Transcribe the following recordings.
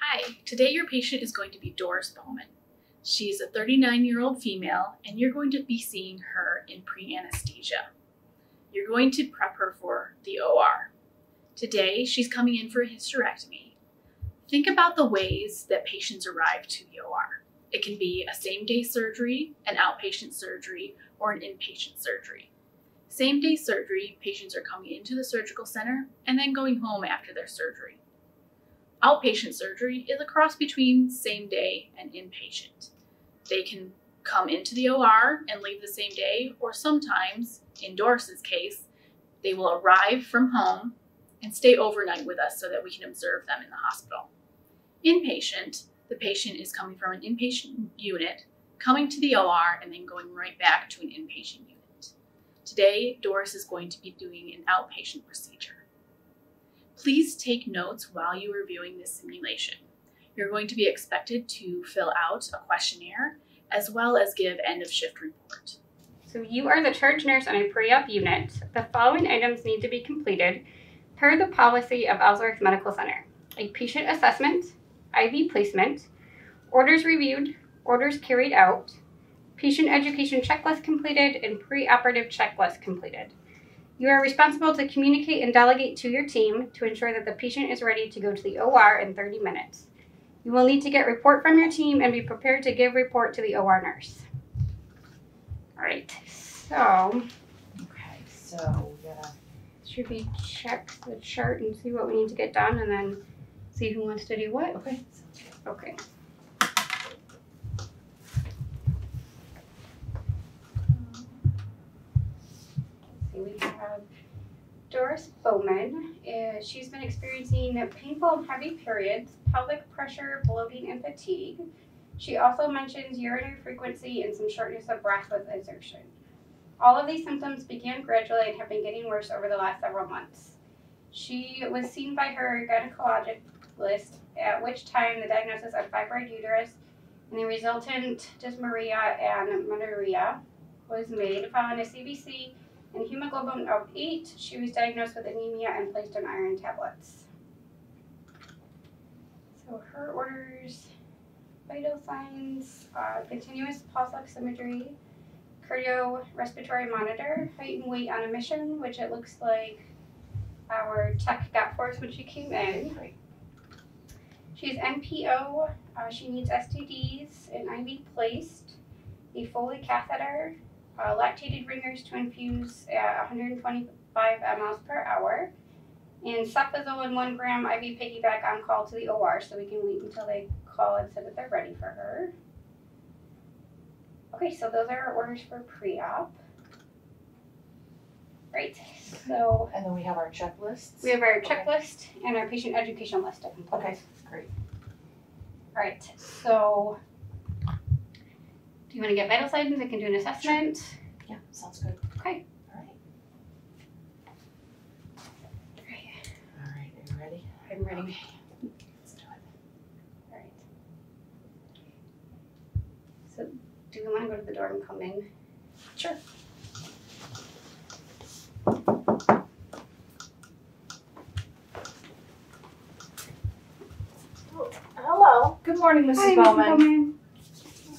Hi, today your patient is going to be Doris Bowman. She's a 39-year-old female and you're going to be seeing her in pre-anesthesia. You're going to prep her for the OR. Today she's coming in for a hysterectomy. Think about the ways that patients arrive to the OR. It can be a same-day surgery, an outpatient surgery, or an inpatient surgery. Same-day surgery, patients are coming into the surgical center and then going home after their surgery. Outpatient surgery is a cross between same day and inpatient. They can come into the OR and leave the same day, or sometimes, in Doris's case, they will arrive from home and stay overnight with us so that we can observe them in the hospital. Inpatient, the patient is coming from an inpatient unit, coming to the OR, and then going right back to an inpatient unit. Today, Doris is going to be doing an outpatient procedure. Please take notes while you are viewing this simulation. You're going to be expected to fill out a questionnaire as well as give end of shift report. So you are the charge nurse on a pre-op unit. The following items need to be completed per the policy of Ellsworth Medical Center: a patient assessment, IV placement, orders reviewed, orders carried out, patient education checklist completed, and pre-operative checklist completed. You are responsible to communicate and delegate to your team to ensure that the patient is ready to go to the OR in 30 minutes. You will need to get report from your team and be prepared to give report to the OR nurse. All right, so. Okay, so we gotta. Should we check the chart and see what we need to get done and then see who wants to do what? Okay. Okay. We have Doris Bowman. She's been experiencing painful and heavy periods, pelvic pressure, bloating, and fatigue. She also mentions urinary frequency and some shortness of breath with exertion. All of these symptoms began gradually and have been getting worse over the last several months. She was seen by her gynecologist, at which time the diagnosis of fibroid uterus and the resultant dysmenorrhea and menorrhea was made. Following a CBC and hemoglobin of 8, she was diagnosed with anemia and placed on iron tablets. So her orders: vital signs, continuous pulse oximetry, cardiorespiratory monitor, height and weight on emission, which it looks like our tech got for us when she came in. Right. She's NPO, she needs STDs, an IV placed, a Foley catheter, lactated ringers to infuse at 125 mLs per hour, and Cefazole 1 gram IV piggyback on call to the OR, so we can wait until they call and say that they're ready for her. Okay, so those are our orders for pre-op. Right, so. And then we have our checklists. We have our checklist and our patient education list to complete. Okay, great. All right, so do you want to get vital signs? I can do an assessment. Yeah, sounds good. Okay. All right. Great. All right, are you ready? I'm ready. Okay. Let's do it. All right. So do we want to go to the door and come in? Sure. Hello. Good morning, Mrs. Hi, Bowman. Mrs. Bowman.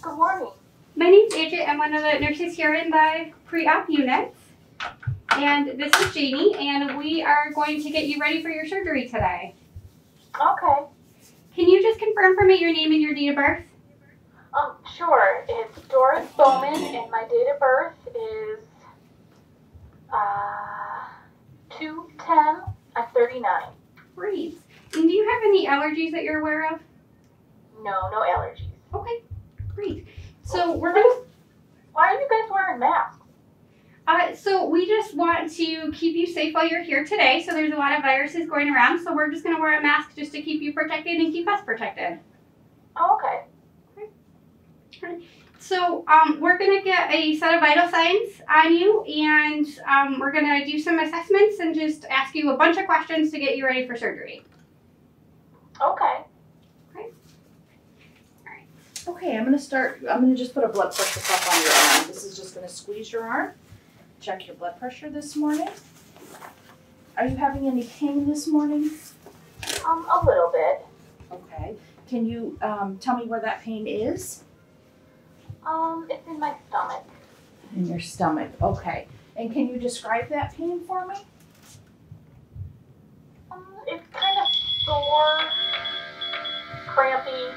Good morning. My name's AJ. I'm one of the nurses here in the pre-op unit. And this is Janie, and we are going to get you ready for your surgery today. Okay. Can you just confirm for me your name and your date of birth? Sure. It's Doris Bowman, and my date of birth is 2/10. I'm 39. Great. And do you have any allergies that you're aware of? No allergies. Okay, great. So we're gonna. Why are you guys wearing masks? So we just want to keep you safe while you're here today. So there's a lot of viruses going around. So we're just gonna wear a mask just to keep you protected and keep us protected. Oh, okay. So we're gonna get a set of vital signs on you, and we're gonna do some assessments and just ask you a bunch of questions to get you ready for surgery. Okay. Okay, I'm gonna just put a blood pressure cuff on your arm. This is just gonna squeeze your arm. Check your blood pressure this morning. Are you having any pain this morning? A little bit. Okay. Can you tell me where that pain is? It's in my stomach. In your stomach, okay. And can you describe that pain for me? It's kind of sore, crampy.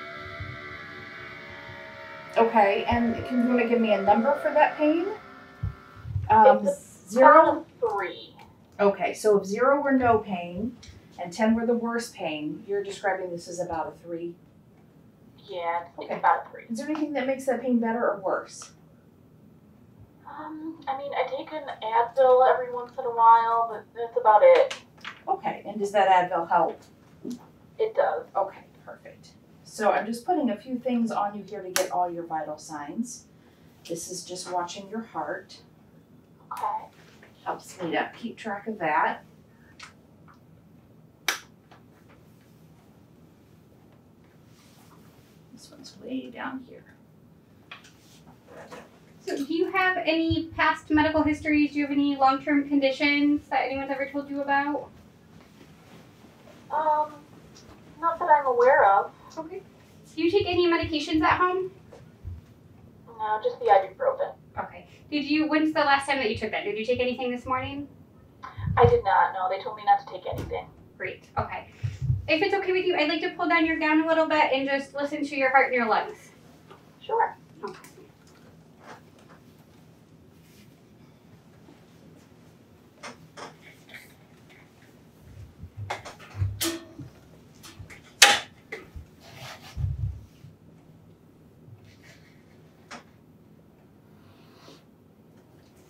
Okay, and can you want to give me a number for that pain? It's a 0? 3. Okay, so if 0 were no pain and 10 were the worst pain, you're describing this as about a 3. Yeah, it's Okay. about a 3. Is there anything that makes that pain better or worse? I mean, I take an Advil every once in a while, but that's about it. Okay, and does that Advil help? It does. Okay, perfect. So I'm just putting a few things on you here to get all your vital signs. This is just watching your heart. Okay. Helps me to keep track of that. This one's way down here. So do you have any past medical histories? Do you have any long-term conditions that anyone's ever told you about? Not that I'm aware of. Okay. Do you take any medications at home? No, just the ibuprofen. Okay. When's the last time that you took that? Did you take anything this morning? I did not. No, they told me not to take anything. Great. Okay. If it's okay with you, I'd like to pull down your gown a little bit and just listen to your heart and your lungs. Sure. Okay.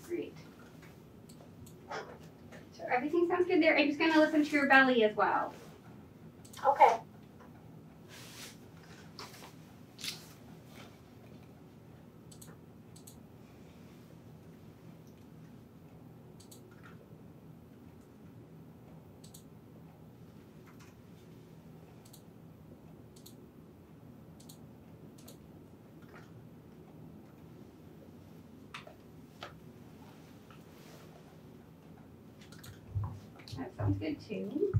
Great. So everything sounds good there. I'm just going to listen to your belly as well. Okay. That sounds good too.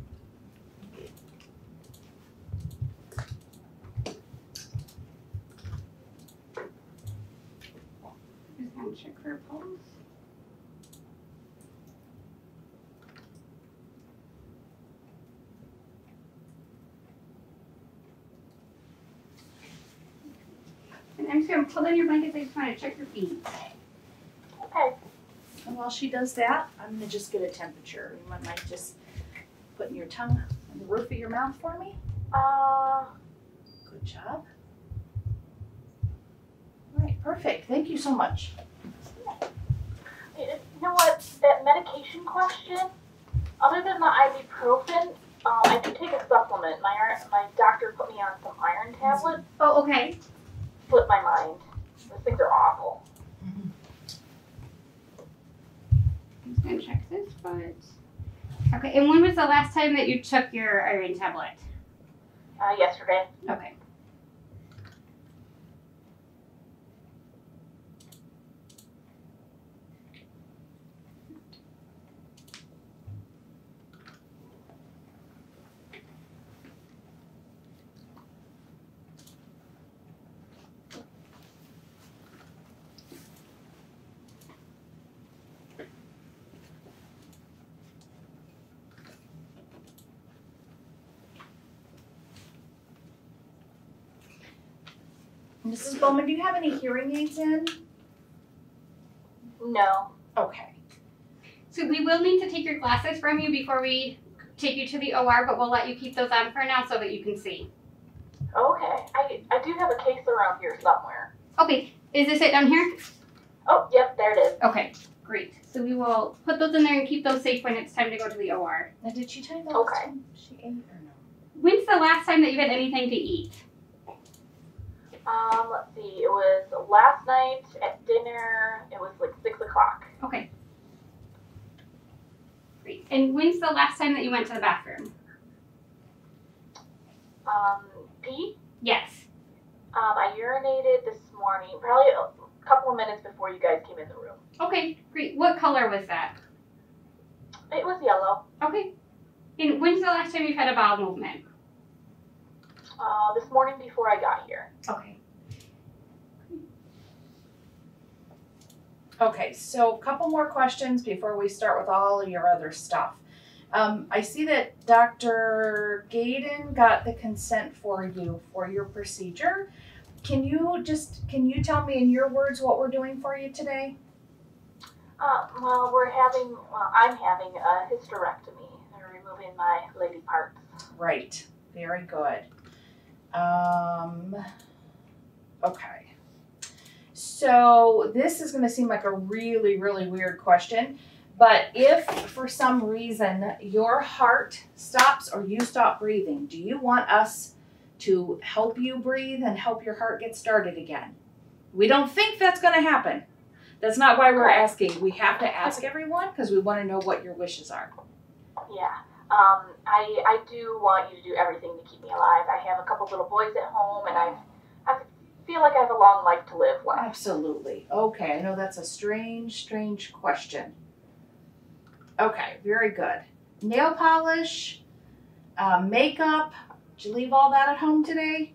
Just gonna check her pulse. And I'm just gonna pull down your blankets. I just want to check your feet. Okay. And while she does that, I'm gonna just get a temperature. You might just putting your tongue on the roof of your mouth for me. Good job. All right, perfect. Thank you so much. You know what? That medication question, other than the ibuprofen, I do take a supplement. My doctor put me on some iron tablets. Oh, okay. Slipped my mind. Those things are awful. I'm just gonna check this, but okay. And when was the last time that you took your iron tablet? Yesterday. Okay. Mrs. Bowman, do you have any hearing aids in? No. Okay. So we will need to take your glasses from you before we take you to the OR, but we'll let you keep those on for now so that you can see. Okay. I do have a case around here somewhere. Okay. Is this it down here? Oh, yep, there it is. Okay. Great. So we will put those in there and keep those safe when it's time to go to the OR. Now, did she tell you the Okay. last time she ate or no? When's the last time that you had anything to eat? Let's see. It was last night at dinner. It was like 6 o'clock. Okay. Great. And when's the last time that you went to the bathroom? Pee? Yes. I urinated this morning, probably a couple of minutes before you guys came in the room. Okay. Great. What color was that? It was yellow. Okay. And when's the last time you've had a bowel movement? This morning before I got here. Okay. Okay, so a couple more questions before we start with all of your other stuff. I see that Dr. Gaydon got the consent for you for your procedure. Can you tell me in your words what we're doing for you today? I'm having a hysterectomy. They're removing my lady parts. Right, very good. Okay. So this is going to seem like a really, really weird question, but if for some reason your heart stops or you stop breathing, do you want us to help you breathe and help your heart get started again? We don't think that's going to happen. That's not why we're asking. We have to ask everyone because we want to know what your wishes are. Yeah. I do want you to do everything to keep me alive. I have a couple little boys at home, and I feel like I have a long life to live left. Absolutely. Okay, I know that's a strange question. Okay, very good. Nail polish, makeup. Did you leave all that at home today?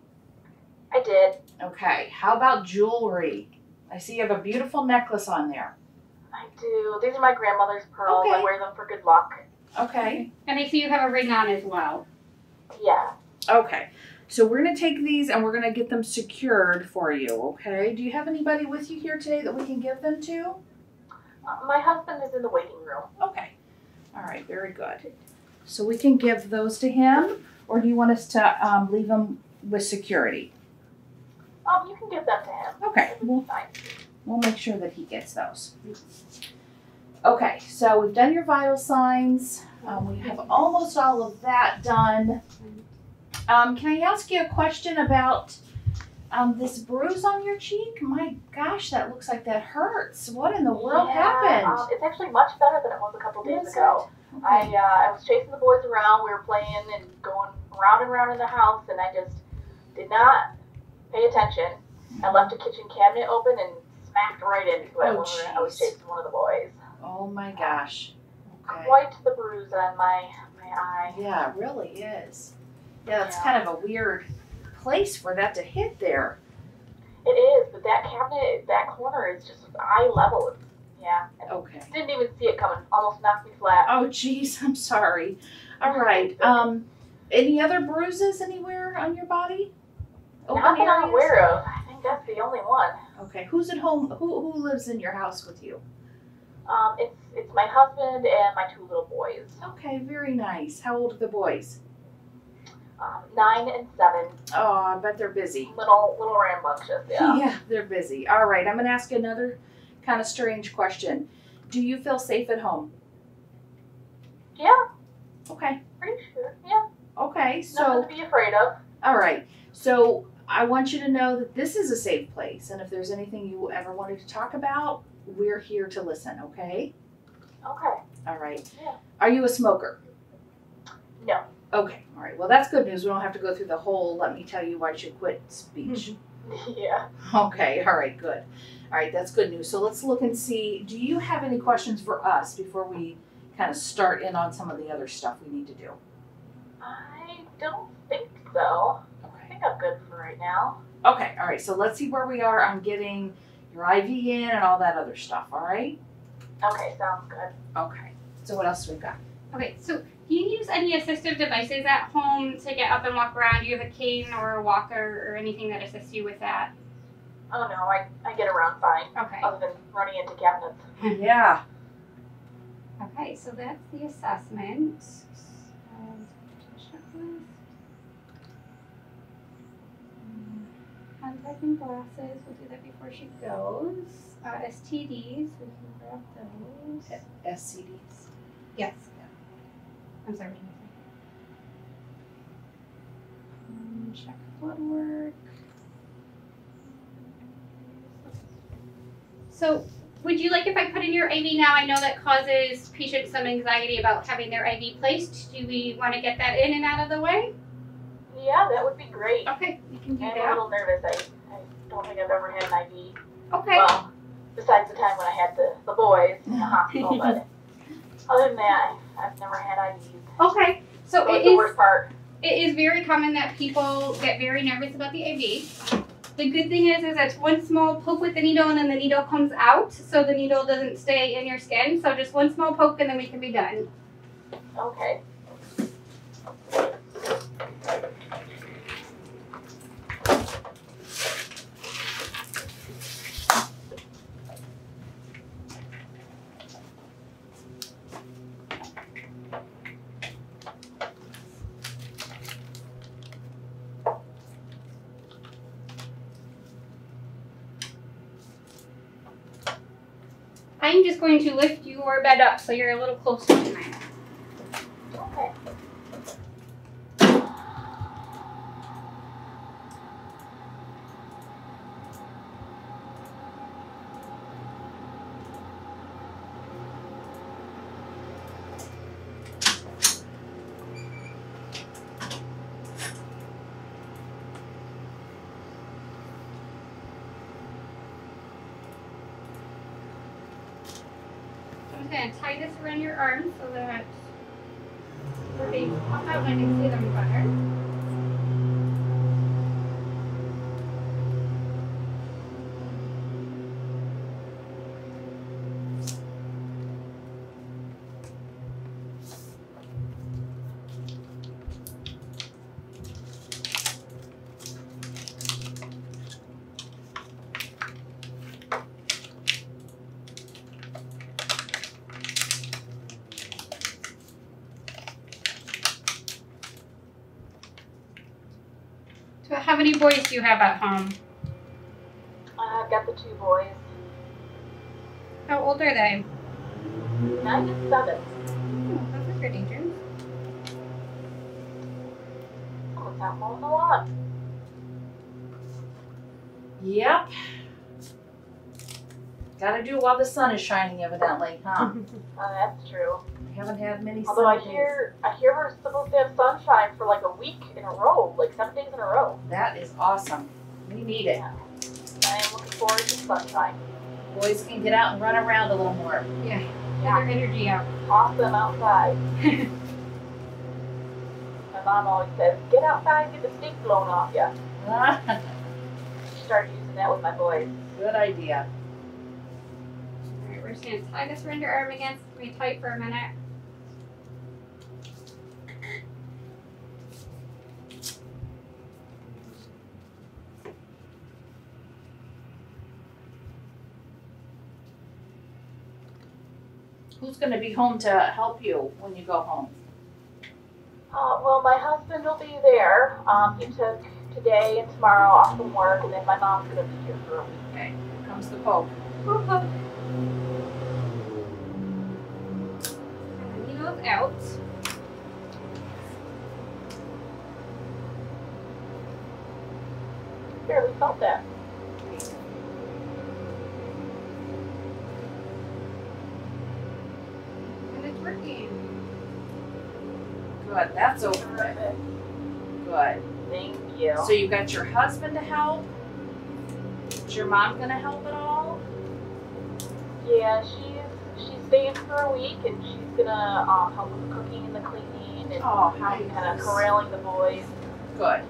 I did. Okay, how about jewelry? I see you have a beautiful necklace on there. I do. These are my grandmother's pearls. Okay. I wear them for good luck. Okay. And I see you have a ring on as well. Yeah. Okay. So we're going to take these and we're going to get them secured for you, okay? Do you have anybody with you here today that we can give them to? My husband is in the waiting room. Okay. All right, very good. So we can give those to him, or do you want us to leave them with security? You can give them to him. Okay. We'll make sure that he gets those. Okay, so we've done your vital signs. We have almost all of that done. Can I ask you a question about this bruise on your cheek? My gosh, that looks like that hurts. What in the world happened? It's actually much better than it was a couple days ago. Okay. I was chasing the boys around. We were playing and going round and round in the house, and I just did not pay attention. I left a kitchen cabinet open and smacked right into it when I was chasing one of the boys. Oh my gosh. Okay. Quite the bruise on my eye. Yeah, it really is. Yeah, that's kind of a weird place for that to hit there. It is, but that cabinet, that corner is just eye level. Yeah. Okay. Didn't even see it coming. Almost knocked me flat. Oh, geez, I'm sorry. All right. Any other bruises anywhere on your body? Not that I'm aware of. I think that's the only one. Okay. Who's at home? Who lives in your house with you? It's my husband and my two little boys. Okay, very nice. How old are the boys? 9 and 7. Oh, I bet they're busy. Little rambunctious, yeah. Yeah, they're busy. All right, I'm going to ask you another kind of strange question. Do you feel safe at home? Yeah. Okay. Pretty sure, yeah. Okay, so. Nothing to be afraid of. All right, so I want you to know that this is a safe place, and if there's anything you ever wanted to talk about, we're here to listen, okay? Okay. All right. Yeah. Are you a smoker? No. Okay, all right. Well, that's good news. We don't have to go through the whole let me tell you why you should quit speech. Yeah. Okay, all right, good. All right, that's good news. So let's look and see, do you have any questions for us before we kind of start in on some of the other stuff we need to do? I don't think so. I Okay. think I'm good for right now. Okay, all right. So let's see where we are on getting your IV in and all that other stuff, all right? Okay, sounds good. Okay. So what else we got? Okay, so do you use any assistive devices at home to get up and walk around? Do you have a cane or a walker or anything that assists you with that? Oh no, I get around fine. Okay. Other than running into cabinets. Yeah. Okay, so that's the assessment. Contact and glasses, we'll do that before she goes. STDs, we can grab those. SCDs. Yes. I'm sorry, what did I say? Check blood work. So, would you like if I put in your IV now? I know that causes patients some anxiety about having their IV placed. Do we want to get that in and out of the way? Yeah, that would be great. Okay, we can do I'm a that. little nervous. I don't think I've ever had an IV. Okay. Well, besides the time when I had the boys in the hospital, but other than that, I've never had IVs. Okay. So That was the worst part. It is very common that people get very nervous about the IV. The good thing is it's one small poke with the needle and then the needle comes out, so the needle doesn't stay in your skin. So just one small poke and then we can be done. Okay. I'm just going to lift your bed up so you're a little closer to mine. Okay. I'm just going to tie this around your arm so that when they pop out, I can see them better. So how many boys do you have at home? I've got the 2 boys. How old are they? 9 and 7. Oh, those are good ages. Oh, it's not mowing a lot. Yep. Gotta do it while the sun is shining, evidently, huh? That's true. We haven't had many Although I sunny days. hear we're supposed to have sunshine for like a week in a row, like 7 days in a row. That is awesome. We need it. Yeah. I am looking forward to sunshine. Boys can get out and run around a little more. Yeah, get Yeah. their energy out. Toss them outside. My mom always says, get outside, get the stink blown off you. She started using that with my boys. Good idea. Alright, we're just going to tie this around your arm again. It's going to be tight for a minute. Who's gonna be home to help you when you go home? Well, my husband will be there. He took today and tomorrow off from work, and then my mom's going to be here for a week. Okay, here comes the poke. Needle's out. Barely felt that. And it's working. Good, that's over with. Perfect. Good. Thank you. So you got your husband to help? Is your mom gonna help at all? Yeah, she's staying for a week, and she's gonna help with the cooking and the cleaning, and Oh, how kind of nice. corralling the boys. Good.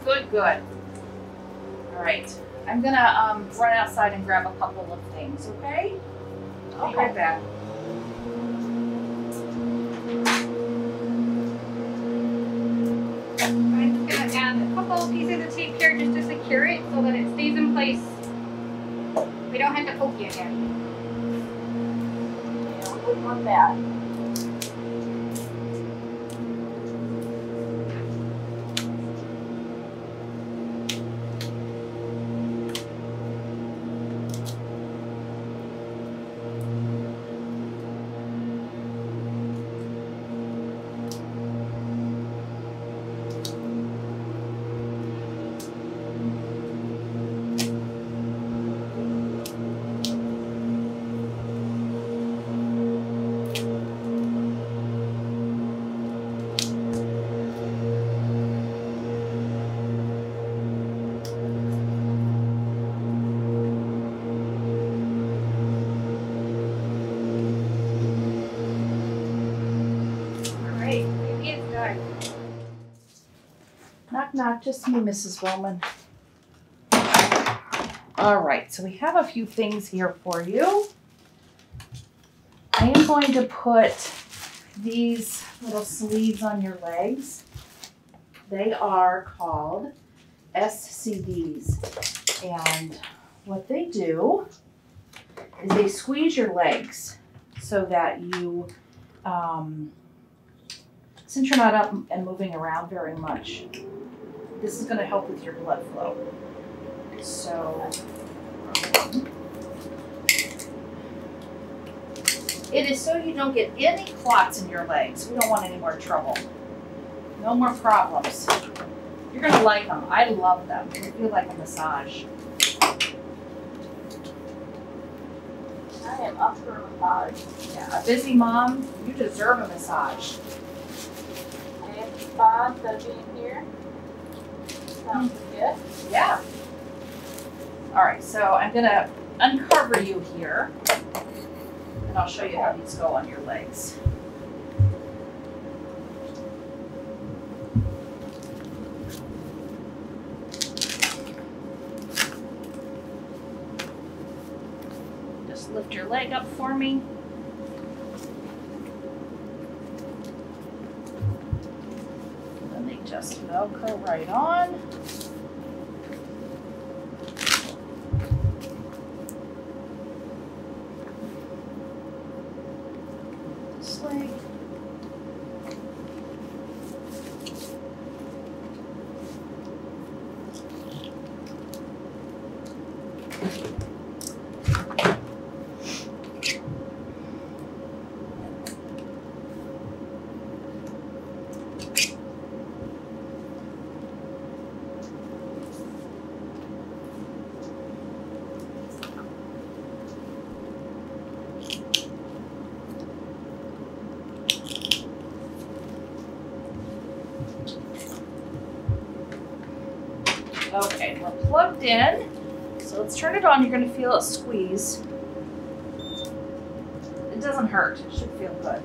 Good, good. All right. I'm gonna run outside and grab a couple of things, okay? I'll be right back. I'm just going to add a couple pieces of tape here just to secure it so that it stays in place. We don't have to poke you again. Yeah, we wouldn't want that. Alright, it is done. Knock, knock, just me, Mrs. Bowman. All right, so we have a few things here for you. I am going to put these little sleeves on your legs. They are called SCDs. And what they do is they squeeze your legs so that you, since you're not up and moving around very much, this is going to help with your blood flow. So it is so you don't get any clots in your legs. We don't want any more trouble. No more problems. You're going to like them. I love them. They feel like a massage. I am up for a massage. Yeah, a busy mom, you deserve a massage. I have the spa instead of being here. Sounds good. Yeah. All right, so I'm going to uncover you here, and I'll show you how these go on your legs. Just lift your leg up for me. And they just Velcro right on. This leg. Okay, we're plugged in. So let's turn it on. You're going to feel it squeeze. It doesn't hurt. It should feel good.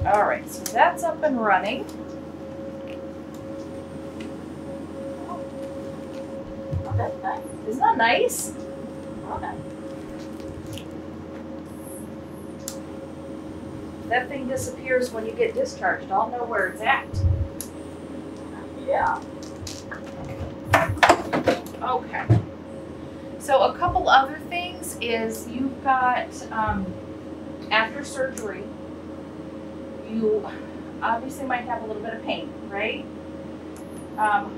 All right, so that's up and running. Oh, that's nice. Isn't that nice? Okay. That thing disappears when you get discharged. I'll know where it's at. Yeah. Okay. So a couple other things is you've got, after surgery, you obviously might have a little bit of pain, right?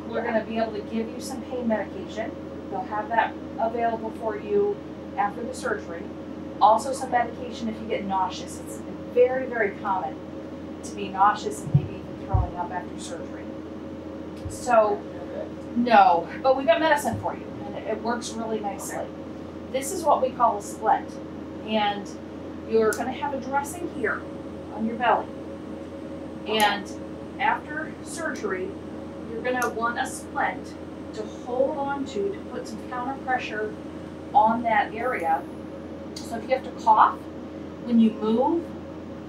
We're going to be able to give you some pain medication. They'll have that available for you after the surgery. Also some medication if you get nauseous. It's very, very common to be nauseous and maybe even throwing up after surgery. So, no, but we've got medicine for you, and it works really nicely. This is what we call a splint, and you're going to have a dressing here on your belly. And after surgery, you're going to want a splint to hold on to put some counter pressure on that area. So if you have to cough when you move,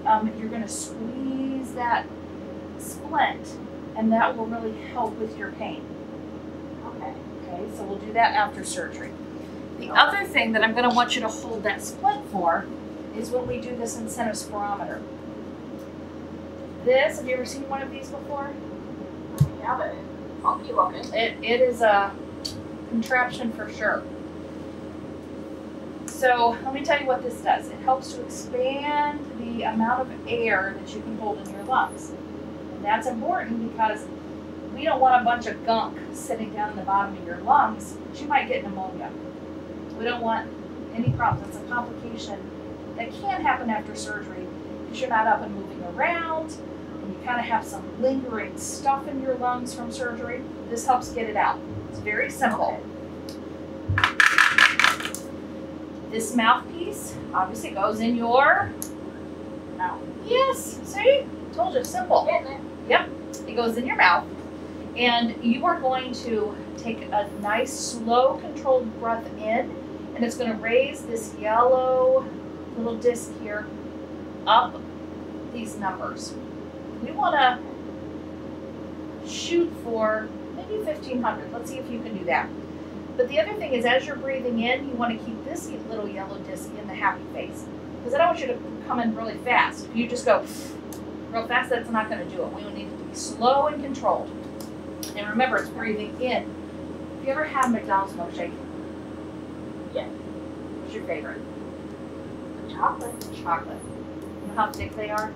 you're going to squeeze that splint, and that will really help with your pain. Okay. Okay, so we'll do that after surgery. The other thing that I'm going to want you to hold that splint for is when we do this incentive spirometer. This, have you ever seen one of these before? Yeah, but it's funky looking. It is a contraption for sure. So let me tell you what this does. It helps to expand the amount of air that you can hold in your lungs. And that's important because we don't want a bunch of gunk sitting down in the bottom of your lungs, but you might get pneumonia. We don't want any problems. It's a complication that can happen after surgery because you're not up and moving around and you kind of have some lingering stuff in your lungs from surgery. This helps get it out. It's very simple. This mouthpiece obviously goes in your mouth. Yes, see? Told you, simple. Yep, it goes in your mouth. And you are going to take a nice, slow, controlled breath in, and it's going to raise this yellow little disc here up these numbers. we want to shoot for maybe 1,500. Let's see if you can do that. But the other thing is, as you're breathing in, you want to keep this little yellow disc in the happy face. Because I don't want you to come in really fast. If you just go real fast, that's not going to do it. We need it to be slow and controlled. And remember, it's breathing in. Have you ever had McDonald's milkshake? Yes. What's your favorite? Chocolate. Chocolate. You know how thick they are?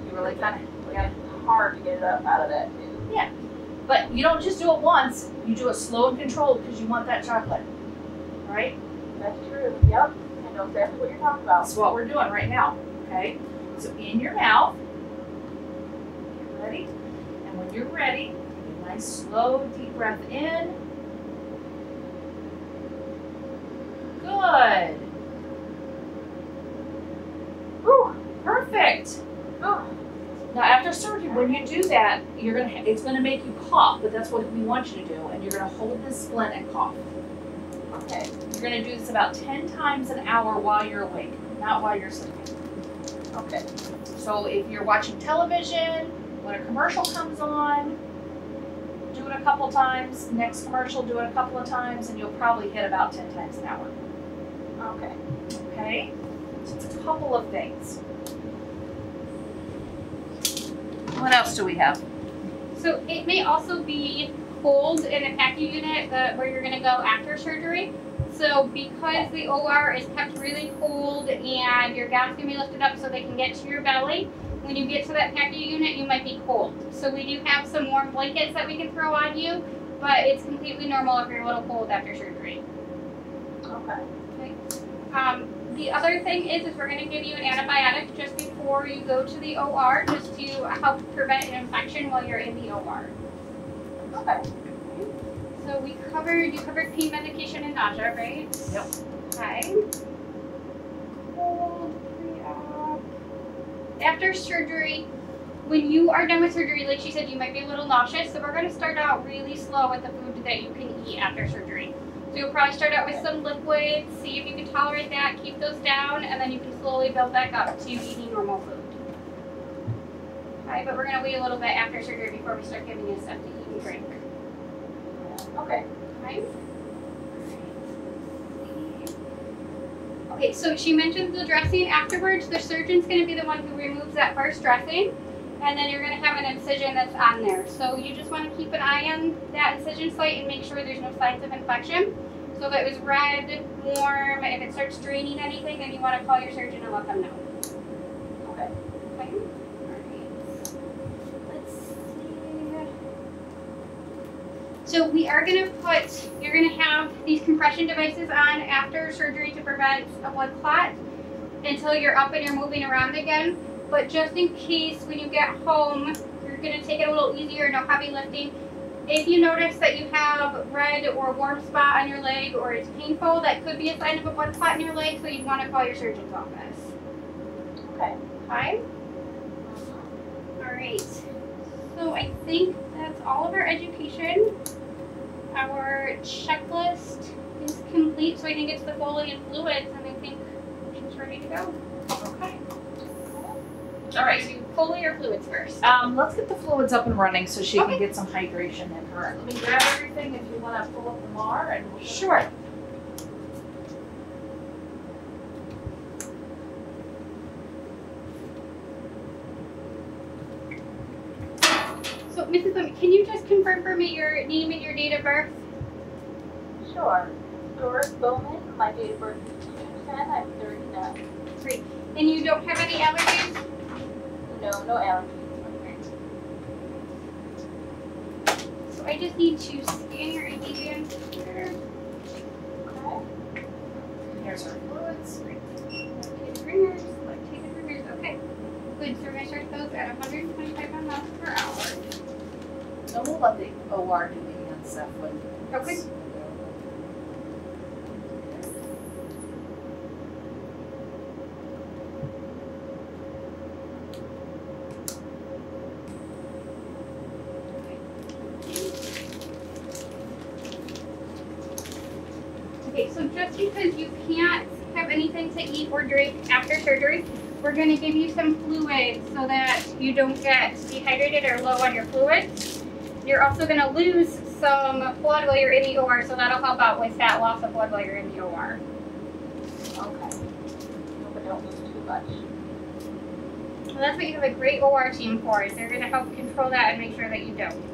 You really kind of, yeah. It's hard to get it up out of that too. Yeah. But you don't just do it once. You do it slow and controlled because you want that chocolate. Right? That's true. Yep. I know exactly what you're talking about. That's what we're doing right now. Okay? So in your mouth. Get ready. And when you're ready, take a nice slow deep breath in. Good. Whew, perfect. Oh. Now after surgery, when you do that, it's gonna make you cough, but that's what we want you to do. And you're gonna hold this splint and cough. Okay. You're gonna do this about 10 times an hour while you're awake, not while you're sleeping. Okay. So if you're watching television, when a commercial comes on, do it a couple times. Next commercial, do it a couple of times, and you'll probably hit about 10 times an hour. Okay. Okay? So it's a couple of things. What else do we have? So it may also be cold in a PACU unit where you're going to go after surgery. So because the OR is kept really cold and your gas can be lifted up so they can get to your belly, when you get to that PACU unit, you might be cold. So we do have some warm blankets that we can throw on you, but it's completely normal if you're a little cold after surgery. Okay. The other thing is we're going to give you an antibiotic just before you go to the OR, just to help prevent an infection while you're in the OR. Okay. So you covered pain medication and nausea, right? Yep. Okay. Cold, pre-op. After surgery, when you are done with surgery, like she said, you might be a little nauseous, so we're going to start out really slow with the food that you can eat after surgery. So you'll probably start out with some liquids, see if you can tolerate that, keep those down, and then you can slowly build back up to eating normal food. Okay, but we're going to wait a little bit after surgery before we start giving you stuff to eat and drink. Okay. Okay. Okay, so she mentioned the dressing afterwards. The surgeon's going to be the one who removes that first dressing, and then you're going to have an incision that's on there. So you just want to keep an eye on that incision site and make sure there's no signs of infection. So if it was red, warm, if it starts draining anything, then you want to call your surgeon and let them know. Okay. Okay. Alright. Let's see. So we are going to you're going to have these compression devices on after surgery to prevent a blood clot until you're up and you're moving around again. But just in case when you get home, you're going to take it a little easier, no heavy lifting. If you notice that you have red or warm spot on your leg or it's painful, that could be a sign of a blood clot in your leg, so you'd want to call your surgeon's office. Okay. Okay? Alright. So I think that's all of our education. Our checklist is complete, so I think it's the Foley and fluids, and I think she's ready to go. Okay. All right. Do Foley or fluids first? Let's get the fluids up and running so she Okay. can get some hydration in her. Let me grab everything if you want to pull up the MAR and we'll Sure. So, Mrs. Bowman, can you just confirm for me your name and your date of birth? Sure. Doris Bowman. My date of birth is 2/10. I'm 39. Great. And you don't have any allergies? No allergies. So I just need to scan your ID again here. Okay. Here's our fluids. Lactated ringers, lactated ringers. Okay. Good. So we're going to start those at 125 ml per hour. And we'll let the OR do the hand stuff when Okay. it's- Okay, so just because you can't have anything to eat or drink after surgery we're going to give you some fluids so that you don't get dehydrated or low on your fluids. You're also going to lose some blood while you're in the OR, so that'll help out with that loss of blood while you're in the OR. Okay. But don't lose too much. Well, that's what you have a great OR team for, is they're going to help control that and make sure that you don't.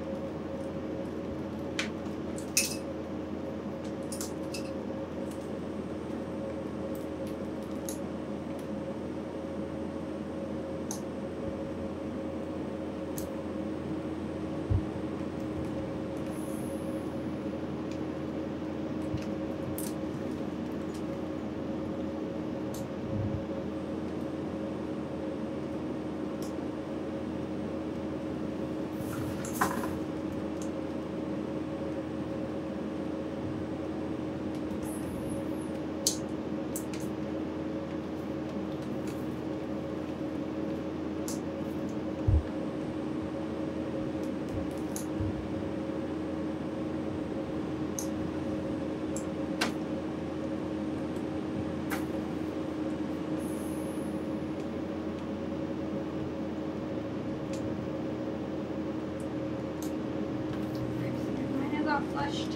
Flushed.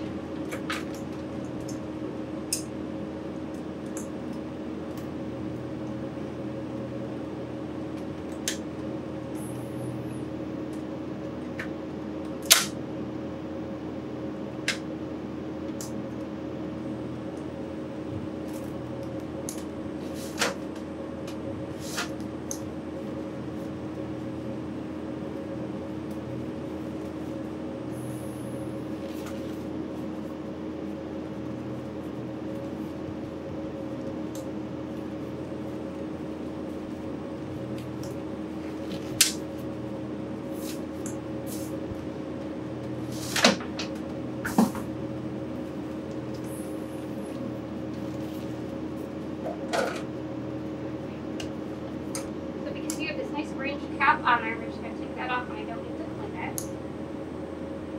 Cap on there, we're just going to take that off and I don't need to clean it.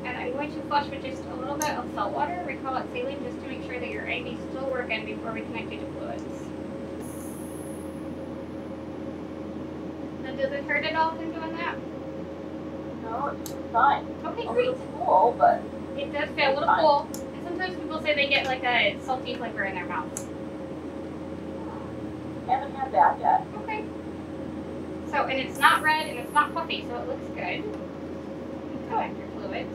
And I'm going to flush with just a little bit of salt water, we call it saline, just to make sure that your IV's still working before we connect you to fluids. Now, does it hurt at all from doing that? No, it's fine. Okay, A great. little cool, but It does feel a little cool. And sometimes people say they get like a salty flavor in their mouth. haven't had that yet. Okay. So, and it's not red and it's not puffy, so it looks good. Collect your fluids.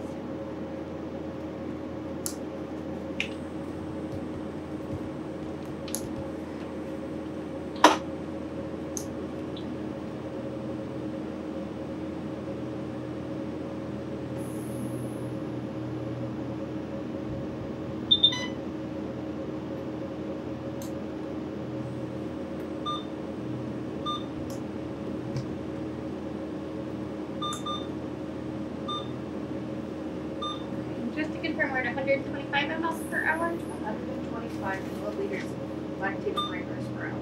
Just to confirm, we're at 125 mLs per hour. 125 milliliters of lactated fibers per hour.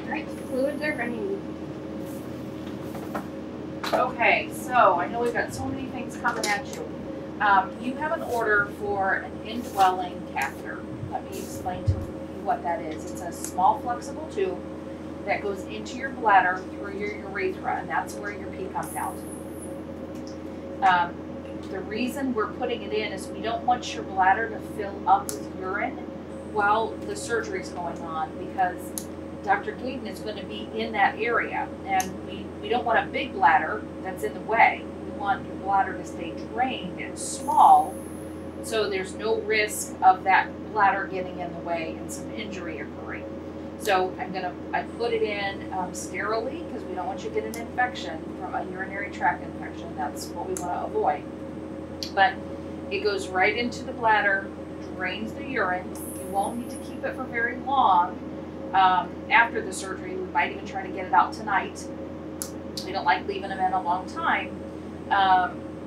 Alright, fluids are running. Okay, so I know we've got so many things coming at you. You have an order for an indwelling catheter. Let me explain to you what that is. It's a small flexible tube that goes into your bladder through your urethra, and that's where your pee comes out. The reason we're putting it in is we don't want your bladder to fill up with urine while the surgery is going on, because Dr. Gayden is going to be in that area, and we don't want a big bladder that's in the way. We want your bladder to stay drained and small, so there's no risk of that bladder getting in the way and some injury occurring. So I put it in sterilely, because we don't want you to get an infection from a urinary tract infection. That's what we want to avoid. But it goes right into the bladder, drains the urine. You won't need to keep it for very long. After the surgery, we might even try to get it out tonight. We don't like leaving them in a long time.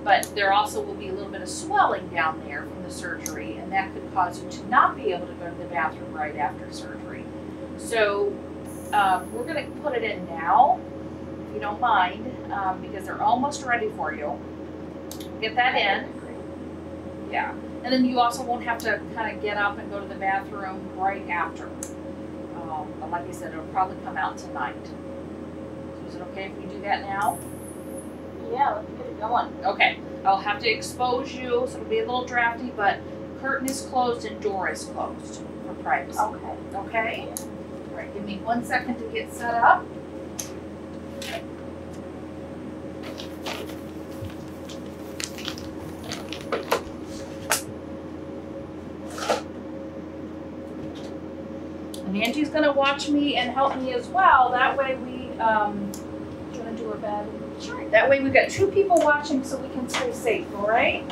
But there also will be a little bit of swelling down there from the surgery, and that could cause you to not be able to go to the bathroom right after surgery. So we're going to put it in now if you don't mind, because they're almost ready for you. Get that in. Yeah. And then you also won't have to kind of get up and go to the bathroom right after. But like I said, it'll probably come out tonight. So is it okay if we do that now? Yeah, let's get it going. Okay. I'll have to expose you, so it'll be a little drafty, but curtain is closed and door is closed for privacy. Okay. Okay? All right, give me 1 second to get set up. And Angie's gonna watch me and help me as well. That way we, do you wanna do a bed? Sure. That way we've got 2 people watching so we can stay safe, all right?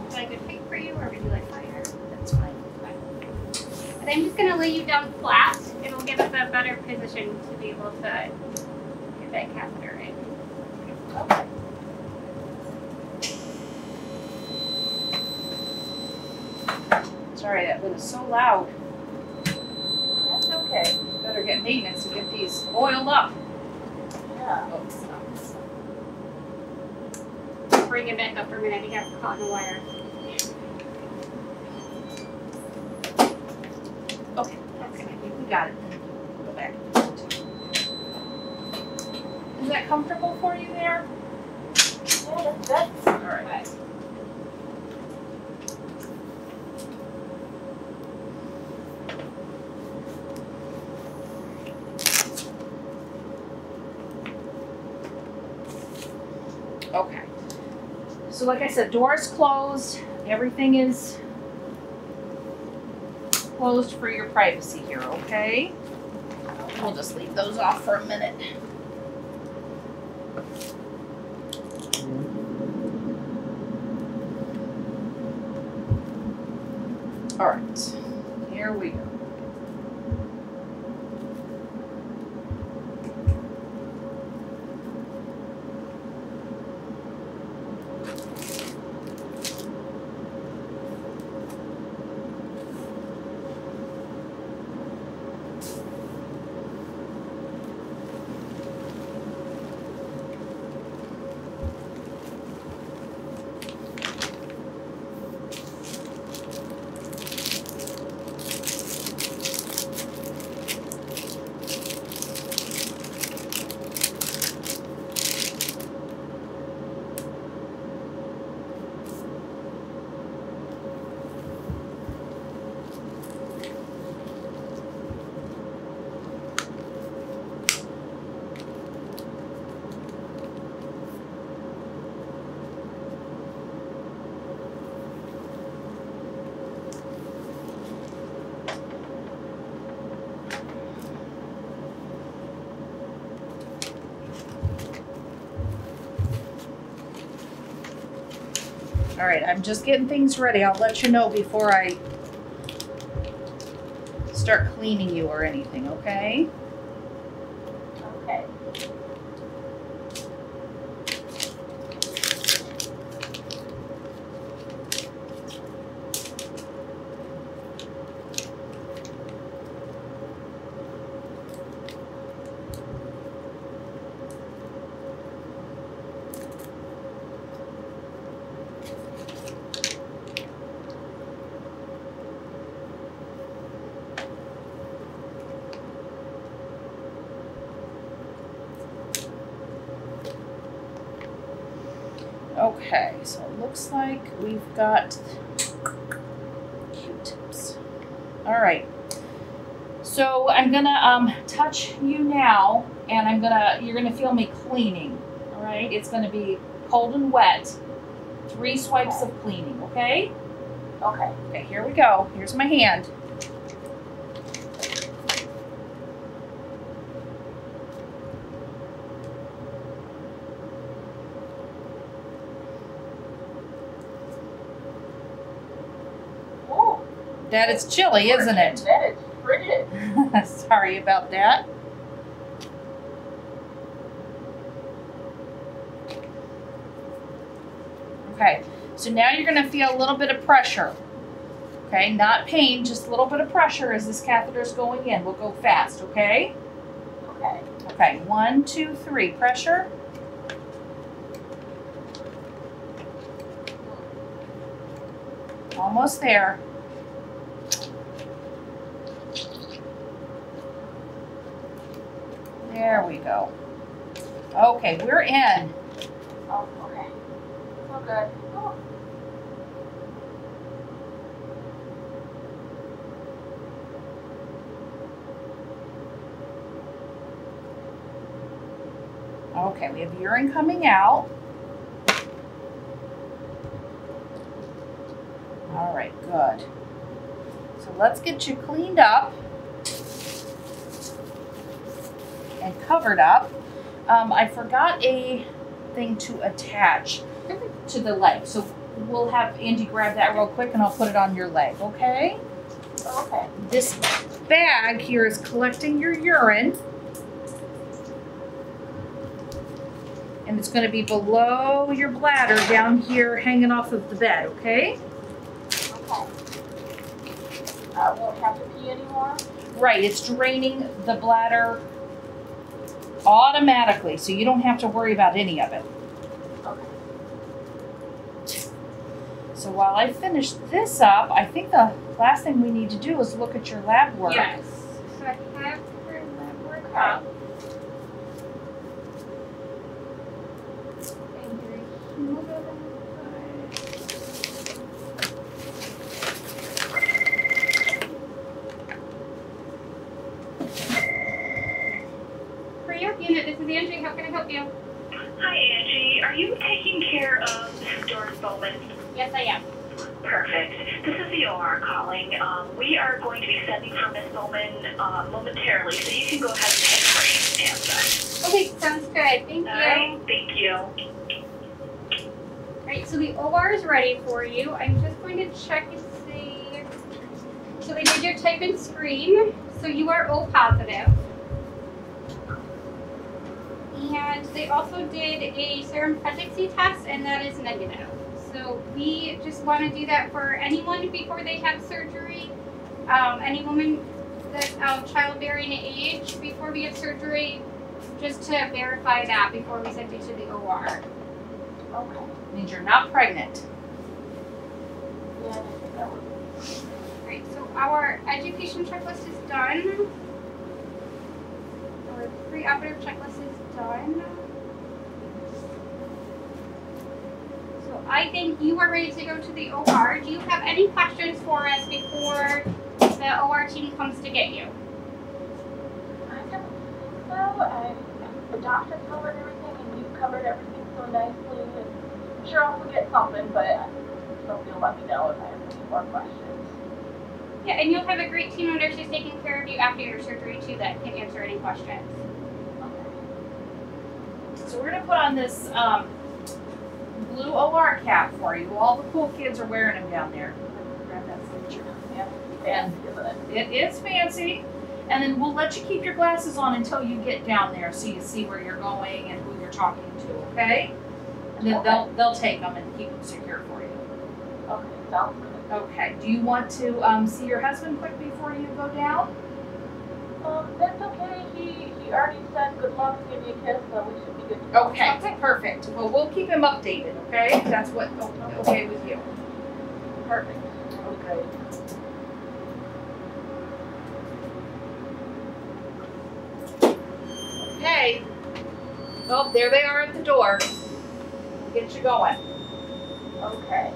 Is that a good height for you, or would you like higher? That's fine. And I'm just gonna lay you down flat. It'll give us a better position to be able to get that catheter in. Okay. Sorry, that bed is so loud. That's okay. Better get maintenance and get these oiled up. Yeah. Oh, stop. Bring it back up for a minute. We have caught in the wire. Okay. We got it. Go back. Is that comfortable for you there? Yeah, that's All right. Okay. So like I said, door is closed. Everything is closed for your privacy here, okay? We'll just leave those off for a minute. All right, here we go. All right, I'm just getting things ready. I'll let you know before I start cleaning you or anything, okay? okay. Okay, so it looks like we've got Q-tips. All right. So I'm gonna touch you now, and you're gonna feel me cleaning. All right, it's gonna be cold and wet. 3 swipes of cleaning. Okay. Okay. Okay. Here we go. Here's my hand. Oh, That is chilly, isn't it? that is frigid. Sorry about that. Okay, so now you're going to feel a little bit of pressure. Okay, not pain, just a little bit of pressure as this catheter is going in. We'll go fast, okay? Okay. Okay, 1, 2, 3, pressure. Almost there. There we go. Okay, we're in. Oh, okay. So good. Oh. Okay, we have urine coming out. All right, good. So let's get you cleaned up and covered up. I forgot a thing to attach to the leg. So we'll have Angie grab that real quick and I'll put it on your leg, okay? Okay. This bag here is collecting your urine. And it's going to be below your bladder down here hanging off of the bed, okay? Okay. I won't have to pee anymore? Right, it's draining the bladder automatically, so you don't have to worry about any of it. Okay. So while I finish this up, I think the last thing we need to do is look at your lab work. Yes. So I have her lab work up. And your hemoglobin. For your unit, this is Angie. How can I help you? Hi, Angie. Are you taking care of Doris Bowman? Yes, I am. Perfect. This is the OR calling. We are going to be sending for Miss Bowman momentarily, so you can go ahead and take her and stuff. Okay, sounds good. Thank you. All right. Thank you. Alright, so the OR is ready for you. I'm just going to check and see. So they did your type and screen. So you are O positive. And they also did a serum pregnancy test, and that is negative. So we just want to do that for anyone before they have surgery. Any woman that's childbearing age before we have surgery, just to verify that before we send you to the OR. Okay. Means you're not pregnant. Yeah, I think that would be. Right, so our education checklist is done. Our pre-operative checklist is done. So I think you are ready to go to the OR. Do you have any questions for us before the OR team comes to get you? I don't think so. The doctor covered everything and you covered everything so nicely. And I'm sure I'll forget something, but you'll let me know if I have any more questions. Yeah, and you'll have a great team of nurses taking care of you after your surgery too that can answer any questions. So we're gonna put on this blue OR cap for you. All the cool kids are wearing them down there. Grab that signature. Yeah, fancy, isn't it? It is fancy. And then we'll let you keep your glasses on until you get down there so you see where you're going and who you're talking to, okay? And then they'll take them and keep them secure for you. Okay, sounds good. Okay. Do you want to see your husband quick before you go down? That's okay. He already said good luck and give me a kiss, so we should be good to go. Okay, perfect. Well, we'll keep him updated, okay? That's what, okay with you. Perfect. Okay. Okay. Oh, there they are at the door. We'll get you going. Okay.